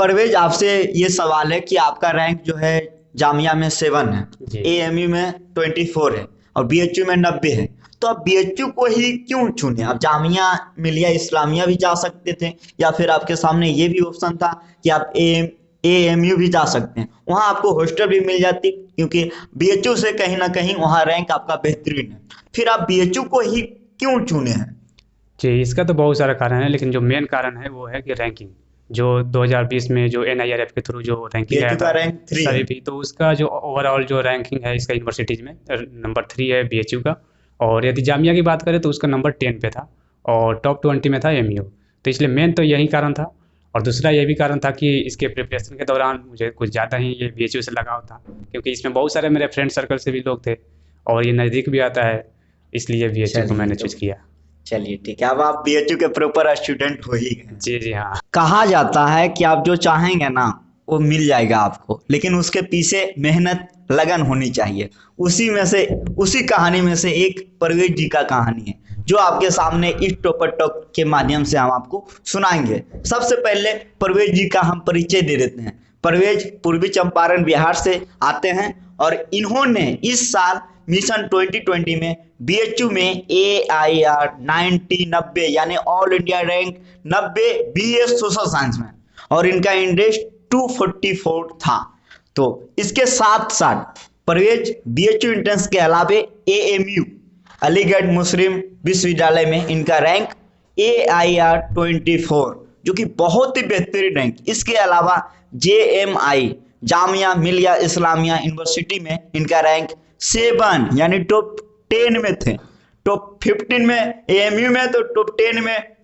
परवेज, आपसे ये सवाल है कि आपका रैंक जो है जामिया में 7 है, जी। एएमयू में 24 है और बीएचयू में 90 है, तो आप बीएचयू को ही क्यों चुने? आप जामिया मिलिया इस्लामिया भी जा सकते थे, या फिर आपके सामने ये भी ऑप्शन था कि आप एएमयू भी जा सकते हैं, वहां आपको हॉस्टल भी मिल जाती, क्योंकि बीएचयू से कहीं ना कहीं वहां रैंक आपका बेहतरीन है। फिर आप बीएचयू को ही क्यों चुने हैं? जी, इसका तो बहुत सारा कारण है, लेकिन जो मेन कारण है वो है कि रैंकिंग। जो 2020 में जो एनआईआरएफ के थ्रू जो रैंकिंग आया बीएचयू का था रैंक 3 है। सभी भी, तो उसका जो ओवरऑल जो रैंकिंग है इसका यूनिवर्सिटीज़ में नंबर 3 है बीएचयू का। और यदि जामिया की बात करें तो उसका नंबर 10 पे था और टॉप 20 में था एमयू। तो इसलिए मेन तो यही कारण था। और दूसरा ये भी कारण था कि इसके प्रिपरेशन के दौरान मुझे कुछ ज़्यादा ही ये बीएचयू से लगाव था, क्योंकि इसमें बहुत सारे मेरे फ्रेंड सर्कल से भी लोग थे और ये नज़दीक भी आता है, इसलिए बीएचयू को चलिए मैंने तो चूज़ किया। चलिए ठीक है, अब आप बीएचयू के प्रॉपर स्टूडेंट हो ही गए। जी, जी, हाँ। कहा जाता है कि आप जो चाहेंगे ना वो मिल जाएगा आपको, लेकिन उसके पीछे मेहनत लगन होनी चाहिए। उसी कहानी में से एक परवेज जी का कहानी है, जो आपके सामने इस टॉपर टॉक के माध्यम से हम आपको सुनाएंगे। सबसे पहले परवेज जी का हम परिचय दे देते हैं। परवेज पूर्वी चंपारण बिहार से आते हैं और इन्होंने इस साल मिशन 2020 में बीएचयू में AIR 90 यानी all India rank 90 BA social science में, और इनका इंडेक्स 244 था। तो इसके साथ साथ परवेज बीएचयू इंट्रेंस के अलावे AMU अलीगढ़ मुस्लिम विश्वविद्यालय में इनका रैंक AIR 24, जो कि बहुत ही बेहतरीन रैंक। इसके अलावा JMI जामिया मिलिया इस्लामिया यूनिवर्सिटी में इनका रैंक 7 यानी टॉप 10 में थे। टॉप 15 में AMU में, तो टॉप 10 में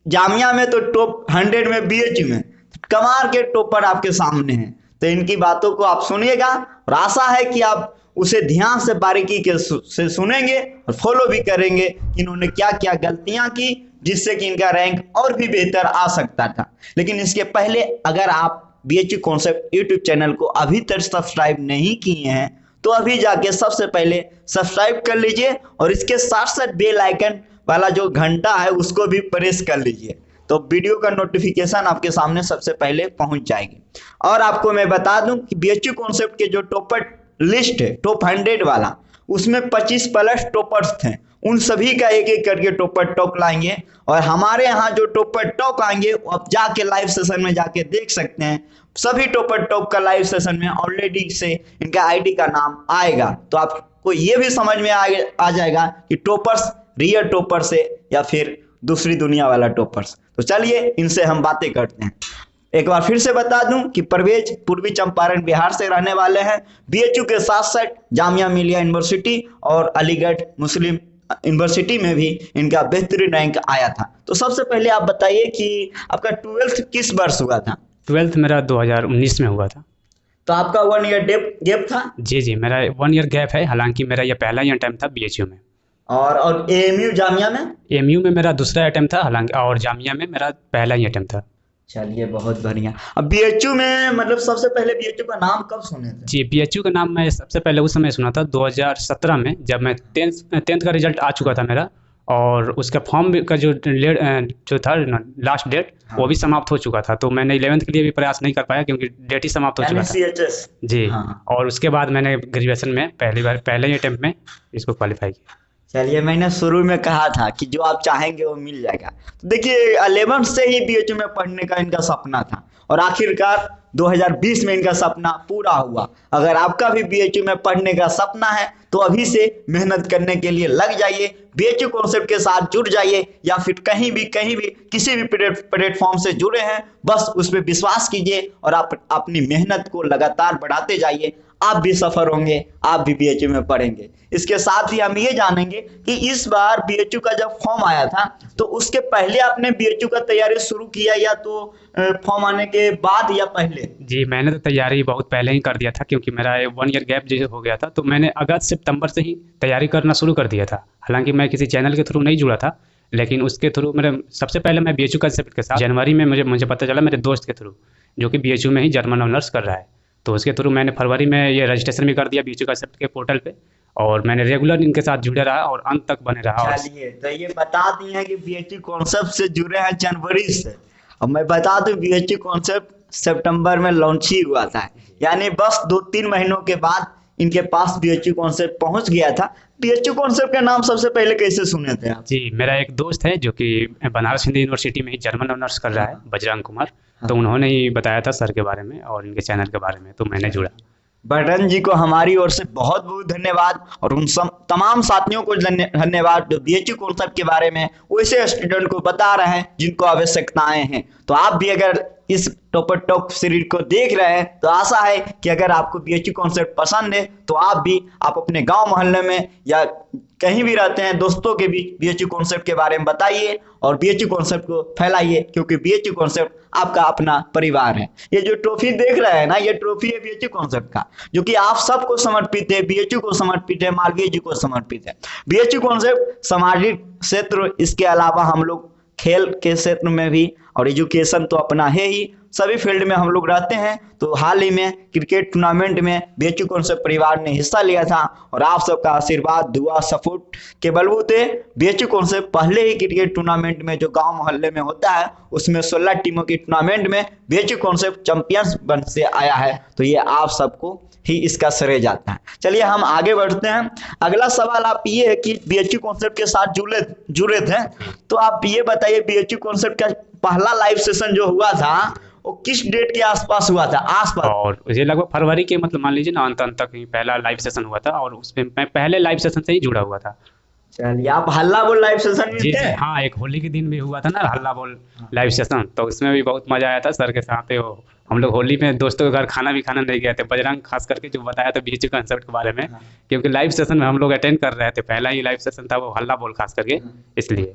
जामिया में, तो टॉप 100 में बीएचयू में। कमाल के टॉपर आपके सामने हैं, तो इनकी बातों को आप सुनिएगा और आशा है कि आप उसे ध्यान से बारीकी से सुनेंगे और फॉलो भी करेंगे कि इन्होंने क्या क्या गलतियां की, जिससे कि इनका रैंक और भी बेहतर आ सकता था। लेकिन इसके पहले अगर आप बीएचयू कॉन्सेप्ट यूट्यूब चैनल को अभी तक सब्सक्राइब नहीं किए हैं, तो अभी जाके सबसे पहले सब्सक्राइब कर लीजिए और इसके साथ साथ बेल आइकन वाला जो घंटा है उसको भी प्रेस कर लीजिए, तो वीडियो का नोटिफिकेशन आपके सामने सबसे पहले पहुंच जाएगी। और आपको मैं बता दूं कि बीएचयू कॉन्सेप्ट के जो टॉपर लिस्ट है टॉप 100 वाला, उसमें 25 प्लस टॉपर्स थे। उन सभी का एक एक करके टॉपर टॉक लाएंगे, और हमारे यहाँ जो टॉपर टॉक आएंगे वो आप जाके लाइव सेशन में जाके देख सकते हैं। सभी टॉपर टॉक का लाइव सेशन में ऑलरेडी से इनका आईडी का नाम आएगा, तो आपको ये भी समझ में आ जाएगा कि टॉपर्स रियल टॉपर से या फिर दूसरी दुनिया वाला टॉपर्स। तो चलिए इनसे हम बातें करते हैं। एक बार फिर से बता दूं कि परवेज पूर्वी चंपारण बिहार से रहने वाले हैं। बीएचयू के साथ साथ जामिया मिलिया यूनिवर्सिटी और अलीगढ़ मुस्लिम यूनिवर्सिटी में भी इनका बेहतरीन रैंक आया था। तो सबसे पहले आप बताइए कि आपका 12th किस वर्ष हुआ था? 12th मेरा 2019 में हुआ था। तो आपका 1 ईयर गैप था? जी, जी, मेरा 1 ईयर गैप है, हालांकि मेरा ये पहला ही अटेम्प्ट था बीएचयू में। और एएमयू जामिया में? एमयू में मेरा दूसरा अटेम्प्ट था, हालांकि, और जामिया में मेरा पहला ही अटेम्प्ट था। चलिए बहुत बढ़िया। अब बीएचयू में मतलब सबसे पहले बीएचयू का नाम कब सुने थे? जी, बीएचयू का नाम मैं सबसे पहले उस समय सुना था 2017 में, जब मैं 10th का रिजल्ट आ चुका था मेरा, और उसका फॉर्म का जो था लास्ट डेट, हाँ। वो भी समाप्त हो चुका था। तो मैंने 11th के लिए भी प्रयास नहीं कर पाया क्योंकि डेट ही समाप्त हो चुका था। CHS? जी, हाँ। और उसके बाद मैंने ग्रेजुएशन में पहले ही अटेम्प्ट में इसको क्वालिफाई किया। चलिए, मैंने शुरू में कहा था कि जो आप चाहेंगे वो मिल जाएगा। तो देखिए 11th से ही बीएचयू में पढ़ने का इनका सपना था, और आखिरकार 2020 में इनका सपना पूरा हुआ। अगर आपका भी बीएचयू में पढ़ने का सपना है तो अभी से मेहनत करने के लिए लग जाइए, बीएचयू कॉन्सेप्ट के साथ जुड़ जाइए, या फिर कहीं भी किसी भी प्लेटफॉर्म से जुड़े हैं, बस उस पर विश्वास कीजिए और आप अपनी मेहनत को लगातार बढ़ाते जाइए। आप भी सफर होंगे, आप भी बीएचयू में पढ़ेंगे। इसके साथ ही हम ये जानेंगे कि इस बार बीएचयू का जब फॉर्म आया था तो उसके पहले आपने बीएचयू का तैयारी शुरू किया, या तो फॉर्म आने के बाद या पहले? जी, मैंने तो तैयारी बहुत पहले ही कर दिया था, क्योंकि मेरा 1 ईयर गैप जो हो गया था, तो मैंने अगस्त सितंबर से ही तैयारी करना शुरू कर दिया था। हालांकि मैं किसी चैनल के थ्रू नहीं जुड़ा था, लेकिन उसके थ्रू सबसे पहले मैं बीएचयू कॉन्सेप्ट के साथ जनवरी में मुझे पता चला मेरे दोस्त के थ्रू, जो कि बीएचयू में ही जर्मन ऑनर्स कर रहा है। तो उसके थ्रू मैंने फरवरी में ये रजिस्ट्रेशन भी कर दिया बीएचयू कॉन्सेप्ट के पोर्टल पे, और मैंने रेगुलर इनके साथ जुड़े रहा और अंत तक बने रहा। चलिए, तो ये बता दिए हैं कि बीएचयू कॉन्सेप्ट से जुड़े हैं जनवरी से। अब मैं बता दूं बीएचयू कॉन्सेप्ट सितंबर में लॉन्च ही हुआ था, यानी बस 2-3 महीनों के बाद इनके पास बीएचयू कॉन्सेप्ट पहुंच गया था। बीएचयू कॉन्सेप्ट का नाम सबसे पहले कैसे सुने थे आप? जी, मेरा एक दोस्त है जो कि बनारस हिंदू यूनिवर्सिटी में ही जर्मन ऑनर्स कर रहा है, बजरंग कुमार। तो उन्होंने ही बताया था सर के बारे में और इनके चैनल के बारे में, तो मैंने जुड़ा। बटन जी को हमारी ओर से बहुत बहुत धन्यवाद, और उन सब तमाम साथियों को धन्यवाद जो बीएचयू कॉन्सेप्ट के बारे में वैसे स्टूडेंट को बता रहे हैं जिनको आवश्यकताएं हैं। तो आप भी अगर इस टॉपर टॉक सीरीज को देख रहे हैं तो आशा है कि अगर आपको बीएचयू कॉन्सेप्ट पसंद है तो आप अपने गांव मोहल्ले में या कहीं भी रहते हैं दोस्तों के बीच बीएचयू कॉन्सेप्ट के बारे में बताइए और बीएचयू कॉन्सेप्ट को फैलाइए, क्योंकि बीएचयू कॉन्सेप्ट आपका अपना परिवार है। ये जो ट्रॉफी देख रहे हैं ना, ये ट्रॉफी है बीएचयू कॉन्सेप्ट का, जो कि आप सबको समर्पित है, बीएचयू को समर्पित है, मालवीय जी को समर्पित है। बीएचयू कॉन्सेप्ट सामाजिक क्षेत्र, इसके अलावा हम लोग खेल के क्षेत्र में भी, और एजुकेशन तो अपना है ही, सभी फील्ड में हम लोग रहते हैं। तो हाल ही में क्रिकेट टूर्नामेंट में बीएचयू कॉन्सेप्ट परिवार ने हिस्सा लिया था, और आप सबका आशीर्वाद, दुआ, सपोर्ट के बलबूते बीएचयू कॉन्सेप्ट पहले ही क्रिकेट टूर्नामेंट में जो गांव मोहल्ले में होता है उसमें 16 टीमों की टूर्नामेंट में बीएचयू कॉन्सेप्ट चैंपियंस बन से आया है। तो ये आप सबको ही इसका श्रेय जाता है। चलिए हम आगे बढ़ते हैं। अगला सवाल आप ये है कि बीएचयू कॉन्सेप्ट के साथ जुड़े थे, तो आप ये बताइए बीएचयू कॉन्सेप्ट का पहला लाइव सेशन जो हुआ था वो किस डेट के आसपास हुआ था? आसपास, और ये लगभग फरवरी के मतलब मान लीजिए ना अंत तक ही पहला लाइव सेशन हुआ था, और उसमें मैं पहले लाइव सेशन से ही जुड़ा हुआ था। चलिए आप हल्ला बोल लाइव सेशन में जी थे? हाँ, एक होली के दिन भी हुआ था ना हल्ला बोल लाइव सेशन, तो उसमें भी बहुत मजा आया था सर के साथ। वो हम लोग होली में दोस्तों के घर खाना भी खाना नहीं गए थे, बजरंग खास करके जो बताया था बीएचयू कॉन्सेप्ट के बारे में, क्योंकि लाइव सेशन में हम लोग अटेंड कर रहे थे, पहला ही लाइव सेशन था वो हल्ला बोल खास करके, इसलिए।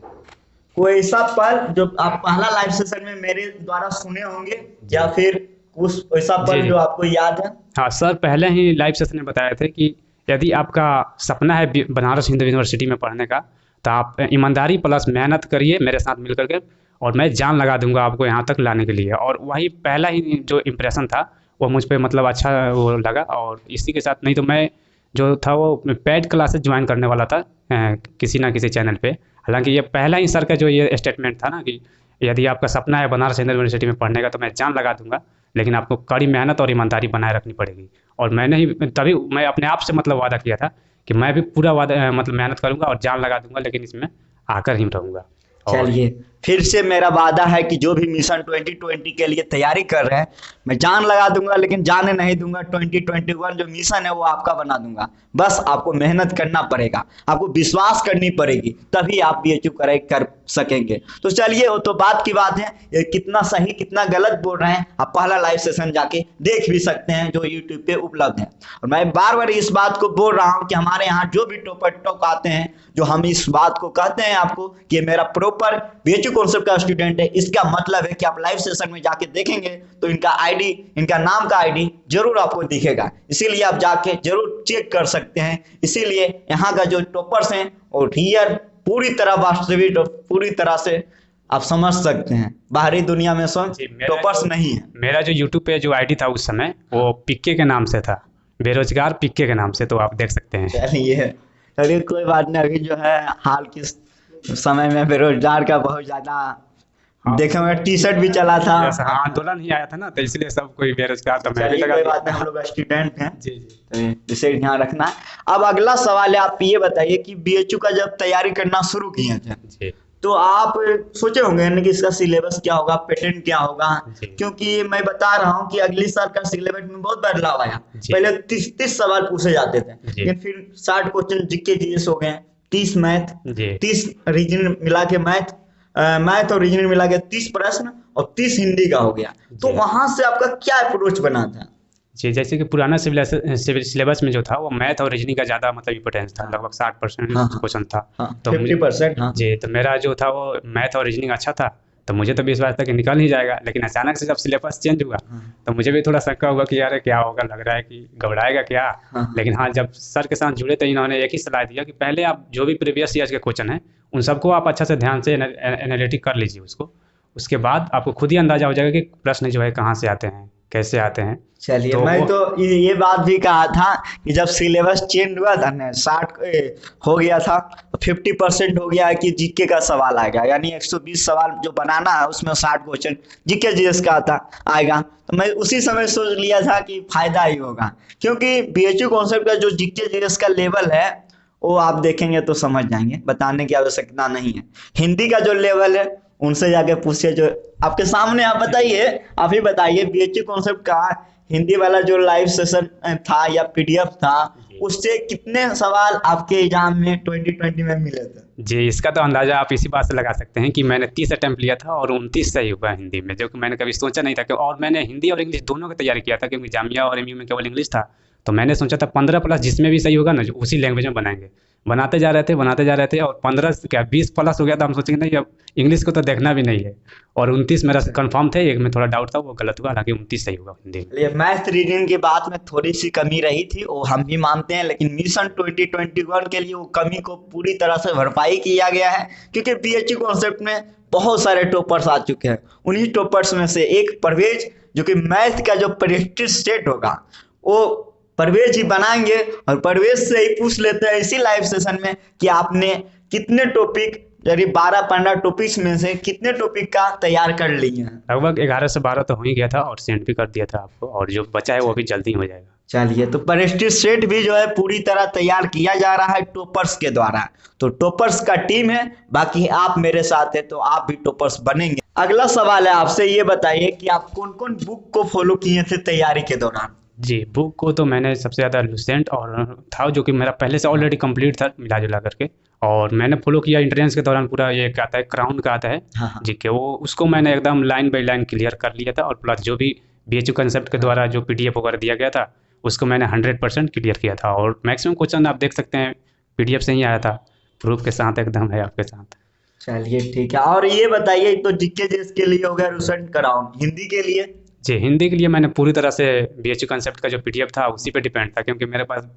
कोई ऐसा पल जो आप पहला लाइव सेशन में मेरे द्वारा सुने होंगे, या फिर कुछ ऐसा पल जो आपको याद है? हाँ सर, पहले ही लाइव सेशन में बताए थे कि यदि आपका सपना है बनारस हिंदू यूनिवर्सिटी में पढ़ने का, तो आप ईमानदारी प्लस मेहनत करिए मेरे साथ मिल करके, और मैं जान लगा दूंगा आपको यहाँ तक लाने के लिए। और वही पहला ही जो इम्प्रेशन था वो मुझ पर मतलब अच्छा वो लगा। और इसी के साथ नहीं तो मैं जो था वो पेड क्लासेस ज्वाइन करने वाला था किसी ना किसी चैनल पे। हालांकि ये पहला ही सर का जो ये स्टेटमेंट था ना कि यदि आपका सपना है बनारस हिंदू यूनिवर्सिटी में पढ़ने का तो मैं जान लगा दूंगा, लेकिन आपको कड़ी मेहनत और ईमानदारी बनाए रखनी पड़ेगी। और मैंने ही तभी मैं अपने आप से मतलब वादा किया था कि मैं भी पूरा वादा मतलब मेहनत करूंगा और जान लगा दूंगा, लेकिन इसमें आकर ही रहूंगा। चलिए फिर से मेरा वादा है कि जो भी मिशन 2020 के लिए तैयारी कर रहे हैं मैं जान लगा दूंगा, लेकिन जाने नहीं दूंगा। 2021 जो मिशन है वो आपका बना दूंगा। बस आपको मेहनत करना पड़ेगा, आपको विश्वास करनी पड़ेगी, तभी आप बीएचयू कर सकेंगे। तो चलिए वो तो बात की बात है, ये कितना सही कितना गलत बोल रहे हैं आप पहला लाइव सेशन जाके देख भी सकते हैं जो यूट्यूब पे उपलब्ध है। और मैं बार बार इस बात को बोल रहा हूँ कि हमारे यहाँ जो भी टॉपर टॉक आते हैं, जो हम इस बात को कहते हैं आपको कि मेरा प्रॉपर बीएचयू कॉन्सेप्ट का स्टूडेंट है, इसका मतलब है कि आप लाइव सेशन में जाके देखेंगे तो इनका आईडी, इनका नाम का आईडी जरूर आपको दिखेगा। इसीलिए आप जाके जरूर चेक कर सकते हैं। इसीलिए यहाँ का जो टॉपर्स हैं और रियल पूरी तरह वास्तविक पूरी तरह से आप समझ सकते हैं, बाहरी दुनिया में टॉपर्स नहीं है। मेरा जो यूट्यूब पे जो आईडी था उस समय वो पिक्के के नाम से था, बेरोजगार पिक्के के नाम से, तो आप देख सकते हैं। चलिए कोई बात नहीं, अभी जो है हाल के समय में बेरोजगार का बहुत ज्यादा देखे में टी शर्ट भी चला था। आंदोलन ही आया था ना, तो इसलिए सब कोई बेरोजगार था। मैं भी लगा कोई बात नहीं, हम लोग स्टूडेंट हैं जी जी, तो इसे ध्यान रखना है। अब अगला सवाल है, आप ये बताइए कि बीएचयू का जब तैयारी करना शुरू किए थे तो आप सोचे होंगे कि इसका सिलेबस क्या होगा, पैटर्न क्या होगा, क्योंकि मैं बता रहा हूँ कि अगली साल का सिलेबस में बहुत बदलाव आया। पहले 30 सवाल पूछे जाते थे, लेकिन फिर 60 क्वेश्चन जीके जीएस हो गए, 30 मैथ, 30 रीजनिंग मिला के मैथ और रीजनिंग मिला के 30 प्रश्न और 30 हिंदी का हो गया। तो वहां से आपका क्या अप्रोच बना था? जी, जैसे कि पुराना सिविल सिलेबस में जो था वो मैथ और रीजनिंग का ज़्यादा मतलब इम्पोर्टेंस था, लगभग 60% क्वेश्चन था। तो 50%। जी, तो मेरा जो था वो मैथ और रीजनिंग अच्छा था, तो मुझे तो विश्वास था कि निकल ही जाएगा। लेकिन अचानक से जब सिलेबस चेंज हुआ तो मुझे भी थोड़ा शंका हुआ कि यार क्या होगा, लग रहा है कि घबराएगा क्या। लेकिन हाँ, जब सर के साथ जुड़े तो इन्होंने एक ही सलाह दिया कि पहले आप जो भी प्रीवियस ईयर के क्वेश्चन हैं उन सबको आप अच्छा से ध्यान से एनालिटिक कर लीजिए उसको, उसके बाद आपको खुद ही अंदाज़ा हो जाएगा कि प्रश्न जो है कहाँ से आते हैं, कैसे आते हैं। चलिए, तो मैं वो तो ये बात भी कहा था कि जब सिलेबस चेंज हुआ था ना, 60 हो गया था, 50% हो गया है कि जीके का सवाल आएगा, यानी 120 सवाल जो बनाना है उसमें 60 क्वेश्चन जीके जीएस का आता आएगा। तो मैं उसी समय सोच लिया था कि फायदा ही होगा, क्योंकि बीएचयू कॉन्सेप्ट का जो जीके जीएस का लेवल है वो आप देखेंगे तो समझ जाएंगे, बताने की आवश्यकता नहीं है। हिंदी का जो लेवल है उनसे जाके पूछिए, जो आपके सामने, आप बताइए, आप ही बताइए बीएचयू कॉन्सेप्ट का हिंदी वाला जो लाइव सेशन था या पीडीएफ था, जी। उससे कितने सवाल आपके एग्जाम में 2020 में मिले थे? जी, इसका तो अंदाज़ा आप इसी बात से लगा सकते हैं कि मैंने 30 अटेम्प्ट लिया था और 29 सही हुआ हिंदी में, जो कि मैंने कभी सोचा नहीं था कि, और मैंने हिंदी और इंग्लिश दोनों की तैयारी किया था, क्योंकि जामिया और एमयू में केवल इंग्लिश था। तो मैंने सोचा था 15 प्लस जिसमें भी सही होगा ना, जो उसी लैंग्वेज में बनाएँगे। बनाते जा रहे थे और 15 से क्या 20 प्लस हो गया था, हम सोचे कि नहीं अब इंग्लिश को तो देखना भी नहीं है, और 29 मेरा कन्फर्म थे, एक में थोड़ा डाउट था वो गलत हुआ, हालाँकि 29 सही हुआ हिंदी में। ये मैथ रीजनिंग की बात में थोड़ी सी कमी रही थी, वो हम भी मानते हैं, लेकिन मिशन 2021 के लिए वो कमी को पूरी तरह से भरपाई किया गया है, क्योंकि बीएचयू कॉन्सेप्ट में बहुत सारे टॉपर्स आ चुके हैं। उन्हीं टॉपर्स में से एक परवेज, जो कि मैथ का जो प्रेस्टीज सेट होगा वो परवेज ही बनाएंगे, और परवेज से ही पूछ लेते हैं इसी लाइव सेशन में कि आपने कितने टॉपिक, यानी 12-15 टॉपिक्स में से कितने टॉपिक का तैयार कर लिए हैं। लगभग 11 से 12 तो हो ही गया था, और सेंड भी कर दिया था आपको, और जो बचा है वो भी जल्दी हो जाएगा। चलिए, तो प्रेस्टीज सेट भी जो है पूरी तरह तैयार किया जा रहा है टॉपर्स के द्वारा। तो टॉपर्स का टीम है, बाकी आप मेरे साथ है तो आप भी टॉपर्स बनेंगे। अगला सवाल है आपसे, ये बताइए कि आप कौन कौन बुक को फॉलो किए थे तैयारी के दौरान? जी, बुक को तो मैंने सबसे ज़्यादा लुसेंट और था, जो कि मेरा पहले से ऑलरेडी कंप्लीट था मिला-जुला करके, और मैंने फॉलो किया एंट्रेंस के दौरान पूरा, ये क्या आता है क्राउन का आता है हाँ हाँ। जीके, वो उसको मैंने एकदम लाइन बाय लाइन क्लियर कर लिया था, और प्लस जो भी बीएचयू कंसेप्ट के द्वारा जो पीडीएफ वगैरह दिया गया था उसको मैंने 100% क्लियर किया था, और मैक्सिमम क्वेश्चन आप देख सकते हैं पीडीएफ से ही आया था, प्रूफ के साथ एकदम है आपके साथ। चलिए ठीक है, और ये बताइए, तो जीके जीएस के लिए हो गया लुसेंट कराउन, हिंदी के लिए? जी, हिंदी के लिए मैंने पूरी तरह से बीएचयू कंसेप्ट का जो पीडीएफ था उसी पे डिपेंड था, क्योंकि मेरे पास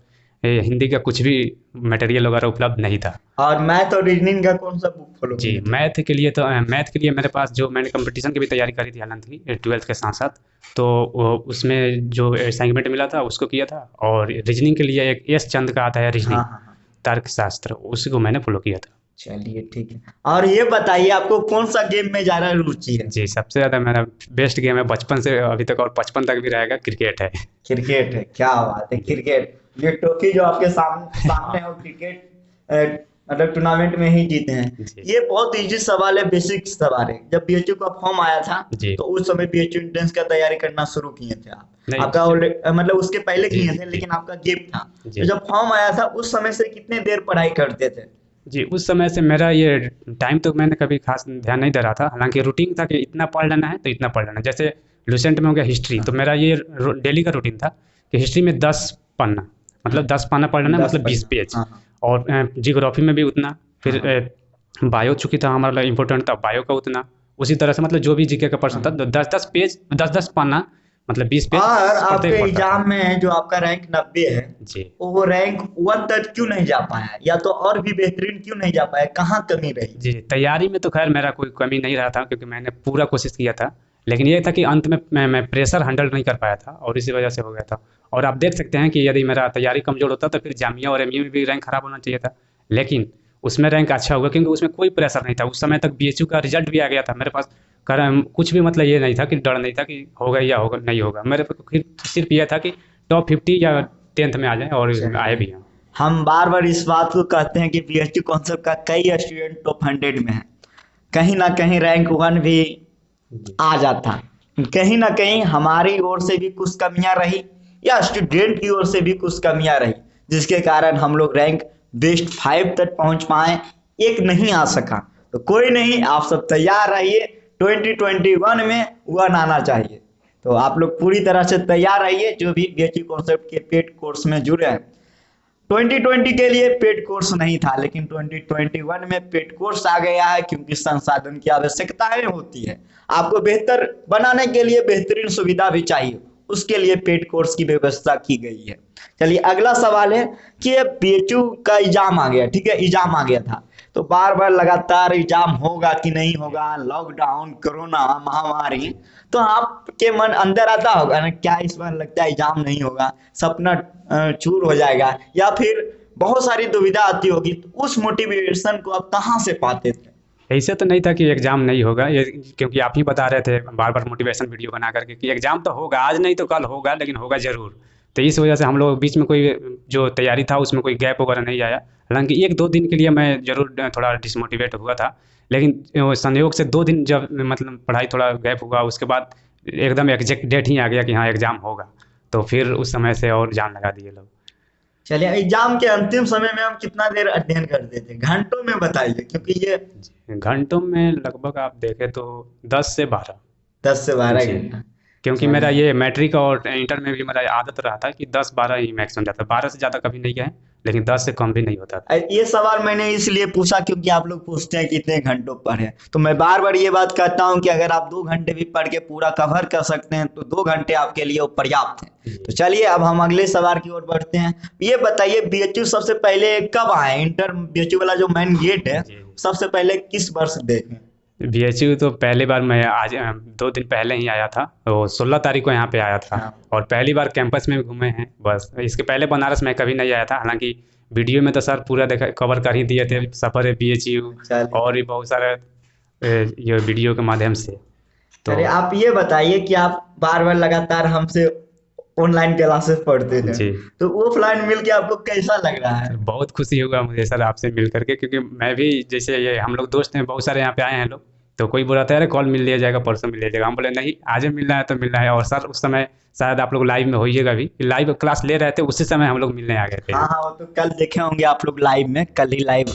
हिंदी का कुछ भी मटेरियल वगैरह उपलब्ध नहीं था। और मैथ और रीजनिंग का कौन सा बुक फॉलो जी, किए थे? मैथ के लिए मेरे पास, जो मैंने कंपटीशन की भी तैयारी करी थी हालांकि 12th के साथ साथ, तो उसमें जो असाइनमेंट मिला था उसको किया था, और रीजनिंग के लिए एक एस चंद का आता है हाँ रीजनिंग हाँ हाँ। तर्कशास्त्र, उसी को मैंने फॉलो किया था। चलिए ठीक है, और ये बताइए आपको कौन सा गेम में ज्यादा रुचि है? जी, सबसे ज़्यादा मेरा बेस्ट गेम है बचपन से अभी तक, और 55 तक भी रहेगा, क्रिकेट है। क्रिकेट है, क्या बात है, क्रिकेट। ये ट्रॉफी जो आपके सामने है वो क्रिकेट मतलब टूर्नामेंट में ही जीते हैं। जी। ये बहुत इजी सवाल है, बेसिक सवाल है। जब बीएचयू का फॉर्म आया था जी। तो उस समय बीएचयू एंट्रेंस का तैयारी करना शुरू किए थे आप? नहीं, आपका मतलब उसके पहले जी, किए थे, जी। लेकिन आपका गैप था। जी। तो जब फॉर्म आया था उस समय से कितने देर पढ़ाई करते थे? जी, उस समय से मेरा ये टाइम तो मैंने कभी खास ध्यान नहीं दे रहा था, हालाँकि रूटीन था कि इतना पढ़ लेना है तो इतना पढ़ लेना है। जैसे लुसेंट में हो गया हिस्ट्री, तो मेरा ये डेली का रूटीन था कि हिस्ट्री में 10 पन्ना, मतलब 10 पन्ना पढ़ लेना, 10 मतलब 20 पन्ना, पेज। हाँ, हाँ। और जियोग्राफी में भी उतना, फिर हाँ। बायो चूँकि था हमारा इम्पोर्टेंट था, बायो का उतना, उसी तरह से मतलब जो भी जीके का प्रश्न था, तो 10-10 पेज, 10-10 पन्ना, मतलब 20 पेज और आपके प्रत्येक पढ़ता था। एग्जाम में जो आपका रैंक 90 है, जी। वो रैंक 1 तक क्यों नहीं जा पाया, या तो और भी बेहतरीन क्यों नहीं जा पाया, कहाँ कमी रही? जी, तैयारी में तो खैर मेरा कोई कमी नहीं रहा था, क्योंकि मैंने पूरा कोशिश किया था, लेकिन ये था कि अंत में मैं प्रेशर हैंडल नहीं कर पाया था, और इसी वजह से हो गया था। और आप देख सकते हैं कि यदि मेरा तैयारी कमज़ोर होता तो फिर जामिया और एमयू में भी रैंक खराब होना चाहिए था, लेकिन उसमें रैंक अच्छा हुआ, क्योंकि उसमें कोई प्रेशर नहीं था। उस समय तक बीएचयू का रिजल्ट भी आ गया था मेरे पास, कुछ भी मतलब ये नहीं था कि डर नहीं था कि होगा या होगा नहीं होगा, मेरे को सिर्फ ये था कि टॉप 50 या 10th में आ जाए, और आए भी हैं। हम बार बार इस बात को कहते हैं कि बीएचयू कॉन्सेप्ट का कई स्टूडेंट टॉप 100 में है, कहीं ना कहीं रैंक 1 भी आ जाता, कहीं ना कहीं हमारी ओर से भी कुछ कमियां रही या स्टूडेंट की ओर से भी कुछ कमियां रही, जिसके कारण हम लोग रैंक बेस्ट 5 तक पहुंच पाए, एक नहीं आ सका। तो कोई नहीं, आप सब तैयार रहिए, 2021 में 1 आना चाहिए। तो आप लोग पूरी तरह से तैयार रहिए, जो भी बीएचयू कॉन्सेप्ट के पेड कोर्स में जुड़े हैं। 2020 के लिए पेड कोर्स नहीं था, लेकिन 2021 में पेड कोर्स आ गया है, क्योंकि संसाधन की आवश्यकताएं होती है। आपको बेहतर बनाने के लिए बेहतरीन सुविधा भी चाहिए, उसके लिए पेड कोर्स की व्यवस्था की गई है। चलिए, अगला सवाल है कि बीएचयू का एग्जाम आ गया, ठीक है, एग्जाम आ गया था, तो बार बार लगातार एग्जाम होगा कि नहीं होगा, लॉकडाउन, कोरोना महामारी, तो आपके मन अंदर आता होगा ना, क्या इस बार लगता है एग्जाम नहीं होगा, सपना चूर हो जाएगा, या फिर बहुत सारी दुविधा आती होगी, तो उस मोटिवेशन को आप कहाँ से पाते थे? ऐसे तो नहीं था कि एग्ज़ाम नहीं होगा ये, क्योंकि आप ही बता रहे थे बार बार मोटिवेशन वीडियो बना करके कि एग्ज़ाम तो होगा, आज नहीं तो कल होगा, लेकिन होगा ज़रूर। तो इस वजह से हम लोग बीच में कोई जो तैयारी था उसमें कोई गैप वगैरह नहीं आया। हालांकि एक दो दिन के लिए मैं ज़रूर थोड़ा डिसमोटिवेट हुआ था, लेकिन संयोग से 2 दिन जब मतलब पढ़ाई थोड़ा गैप हुआ, उसके बाद एकदम एग्जैक्ट डेट ही आ गया कि हाँ एग्ज़ाम होगा। तो फिर उस समय से और जान लगा दिए लोग। चलिए, एग्जाम के अंतिम समय में हम कितना देर अध्ययन करते थे, घंटों में बताइए, क्योंकि ये घंटों में लगभग आप देखें तो 10 से 12। 10 से 12 जी, घंटा क्योंकि मेरा चलिए। ये मैट्रिक और इंटर में भी मेरा आदत रहा था कि 10-12 ही मैक्सिमम जाता, 12 से ज़्यादा कभी नहीं गए, लेकिन 10 से कम भी नहीं होता था। ये सवाल मैंने इसलिए पूछा क्योंकि आप लोग पूछते हैं कितने घंटों पढ़े, तो मैं बार बार ये बात कहता हूँ कि अगर आप 2 घंटे भी पढ़ के पूरा कवर कर सकते हैं तो 2 घंटे आपके लिए वो पर्याप्त है। तो चलिए अब हम अगले सवाल की ओर बढ़ते हैं। ये बताइए, बीएचयू सबसे पहले कब आए? इंटर बीएचयू वाला जो मेन गेट है, जी। सबसे पहले किस वर्ष देखे? बीएचयू तो पहली बार मैं आज 2 दिन पहले ही आया था, वो 16 तारीख को यहाँ पे आया था। हाँ। और पहली बार कैंपस में भी घूमे हैं बस, इसके पहले बनारस में कभी नहीं आया था। हालांकि वीडियो में तो सर पूरा देखा कवर कर ही दिए थे, सफ़र है बीएचयू चलिए। और भी बहुत सारे ये वीडियो के माध्यम से। तो अरे आप ये बताइए कि आप बार बार लगातार हमसे ऑनलाइन क्लासेस पढ़ते थे, जी, तो ऑफलाइन मिल के आपको कैसा लग रहा है? बहुत खुशी हुआ मुझे सर आपसे मिल करके, क्योंकि मैं भी जैसे ये हम लोग दोस्त हैं बहुत सारे यहाँ पे आए हैं लोग, तो कोई बोला था अरे कॉल मिल लिया जाएगा, परसों मिल लिया जाएगा, हम बोले नहीं आज ही मिलना है तो मिलना है। और सर उस समय शायद आप लोग लाइव में होइएगा भी, लाइव क्लास ले रहे थे, उसी समय हम लोग मिलने आ गए थे। हाँ हाँ, वो तो कल देखे होंगे आप लोग लाइव में, कल ही लाइव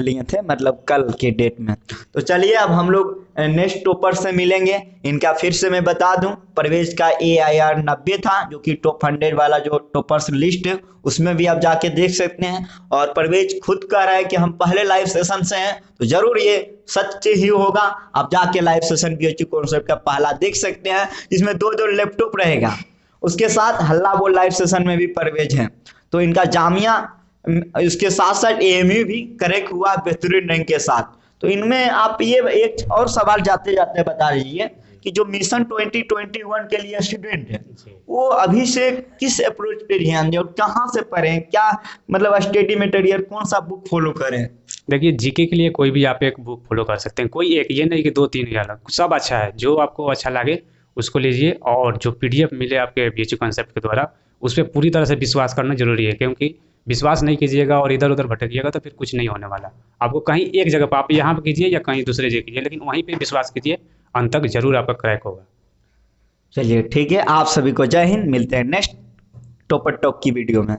लिए थे, मतलब कल के डेट में। तो चलिए अब हम लोग नेक्स्ट टॉपर से मिलेंगे। इनका फिर से मैं बता दूं, परवेज का AIR 90 था, जो कि टॉप 100 वाला जो टॉपर्स लिस्ट है उसमें भी आप जाके देख सकते हैं। और परवेज खुद कह रहा है कि हम पहले लाइव सेशन से हैं, तो जरूर ये सच ही होगा। आप जाके लाइव सेशन बीएचयू कॉन्सेप्ट का पहला देख सकते हैं, जिसमें 2 लैपटॉप रहेगा। उसके साथ हल्ला बोल लाइव सेशन में भी परवेज है। तो इनका जामिया, इसके साथ साथ AMU भी करेक्ट हुआ बेहतरीन रैंक के साथ। तो इनमें आप ये एक और सवाल जाते जाते बता दीजिए कि जो मिशन 2021 के लिए स्टूडेंट है, वो अभी से किस अप्रोच पे ध्यान दें और कहाँ से पढ़ें, क्या मतलब स्टडी मटेरियल कौन सा बुक फॉलो करें? देखिए जीके के लिए कोई भी आप एक बुक फॉलो कर सकते हैं, कोई एक, ये नहीं कि 2-3 ही अलग, सब अच्छा है, जो आपको अच्छा लगे उसको लीजिए। और जो PDF मिले आपके बीएचयू कॉन्सेप्ट के द्वारा, उस पर पूरी तरह से विश्वास करना जरूरी है, क्योंकि विश्वास नहीं कीजिएगा और इधर उधर भटकिएगा तो फिर कुछ नहीं होने वाला। आपको कहीं एक जगह पर, आप यहाँ पर कीजिए या कहीं दूसरे जगह कीजिए, लेकिन वहीं पे विश्वास कीजिए, अंत तक जरूर आपका क्रैक होगा। चलिए ठीक है, आप सभी को जय हिंद। मिलते हैं नेक्स्ट टॉपर टॉक की वीडियो में।